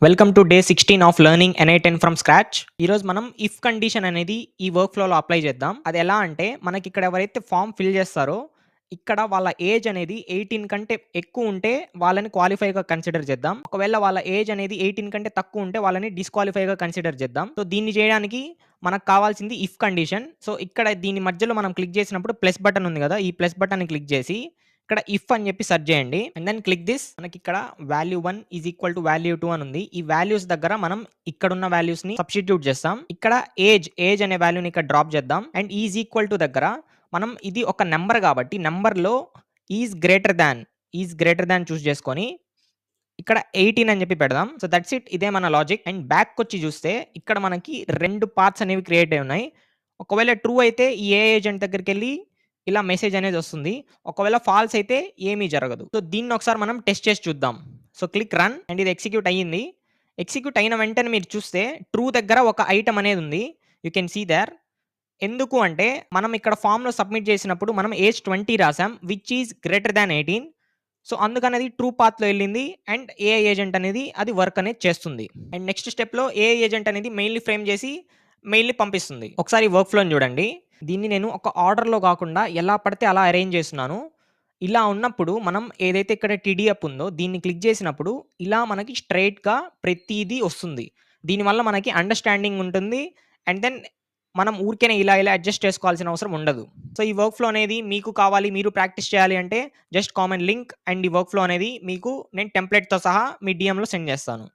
Welcome to day 16 of learning NI10 from scratch. ఈరోజు మనం if condition అనేది ఈ వర్క్ ఫ్లోలో అప్లై చేద్దాం. అది ఎలా అంటే మనకి ఇక్కడ ఎవరైతే ఫామ్ ఫిల్ చేస్తారో ఇక్కడ వాళ్ళ ఏజ్ అనేది 18 కంటే ఎక్కువ ఉంటే వాళ్ళని క్వాలిఫైగా కన్సిడర్ చేద్దాం. ఒకవేళ వాళ్ళ ఏజ్ అనేది 18 కంటే తక్కువ ఉంటే వాళ్ళని డిస్‌క్వాలిఫైగా కన్సిడర్ చేద్దాం. సో దీన్ని చేయడానికి మనకు కావాల్సింది ఇఫ్ కండిషన్. సో ఇక్కడ దీని మధ్యలో మనం క్లిక్ చేసినప్పుడు ప్లస్ బటన్ ఉంది కదా! ఈ ప్లస్ బటన్‌ని క్లిక్ చేసి ఇక్కడ ఇఫ్ అని చెప్పి సెర్చ్ చేయండి. And then click this. మనకి ఇక్కడ value 1 is equal to value 2 అని ఉంది. ఈ వాల్యూస్ దగ్గర మనం ఇక్కడున్న వాల్యూస్ ని సబ్స్టిట్యూట్ చేస్తాం. ఇక్కడ ఏజ్ అనే వాల్యూని ఇక్కడ డ్రాప్ చేద్దాం. అండ్ ఈజ్ ఈక్వల్ టు దగ్గర మనం ఇది ఒక నంబర్ కాబట్టి నంబర్‌లో ఈజ్ గ్రేటర్ దాన్ చూస్ చేసుకొని ఇక్కడ 18 అని చెప్పి పెడదాం. So that's it. ఇదే మన లాజిక్. అండ్ బ్యాక్‌కొచ్చి చూస్తే ఇక్కడ మనకి 2 పాత్స్ అనేవి క్రియేట్ అయ్యి ఉన్నాయి. ఒకవేళ ట్రూ అయితే ఈ ఏజెంట్ దగ్గరికెళ్ళి ఇలా మెసేజ్ అనేది వస్తుంది. ఒకవేళ ఫాల్స్ అయితే ఏమీ జరగదు. సో దీన్ని ఒకసారి మనం టెస్ట్ చేసి చూద్దాం. సో క్లిక్ రన్ అండ్ ఇది ఎగ్జిక్యూట్ అయ్యింది. ఎగ్జిక్యూట్ అయిన వెంటనే మీరు చూస్తే ట్రూ దగ్గర ఒక ఐటెమ్ అనేది ఉంది. You can see there. ఎందుకు అంటే మనం ఇక్కడ ఫామ్‌లో సబ్మిట్ చేసినప్పుడు మనం ఏజ్ 20 రాసాం. Which is greater than 18. So అందుకనేది ట్రూ పాత్‌లో ఎళ్ళింది. అండ్ ఏఐ ఏజెంట్ అనేది అది వర్క్ అనేది చేస్తుంది. అండ్ నెక్స్ట్ స్టెప్‌లో ఏఐ ఏజెంట్ అనేది మెయిల్‌ని ఫ్రేమ్ చేసి మెయిల్‌ని పంపిస్తుంది. ఒకసారి వర్క్ ఫ్లోని చూడండి. దీన్ని నేను ఒక ఆర్డర్‌లో కాకుండా ఎలా పడితే అలా అరేంజ్ చేస్తున్నాను. ఇలా ఉన్నప్పుడు మనం ఏదైతే ఇక్కడ టీడీఎఫ్ ఉందో దీన్ని క్లిక్ చేసినప్పుడు ఇలా మనకి స్ట్రెయిట్‌గా ప్రతీదీ వస్తుంది. దీనివల్ల మనకి అండర్‌స్టాండింగ్ ఉంటుంది. అండ్ దెన్ మనం ఊరికేనే ఇలా అడ్జస్ట్ చేసుకోవాల్సిన అవసరం ఉండదు. సో ఈ వర్క్ ఫ్లో అనేది మీకు కావాలి, మీరు ప్రాక్టీస్ చేయాలి అంటే జస్ట్ కామెంట్ లింక్ అండ్ ఈ వర్క్ ఫ్లో అనేది మీకు నేను టెంప్లేట్‌తో సహా మీ డీఎంలో సెండ్ చేస్తాను.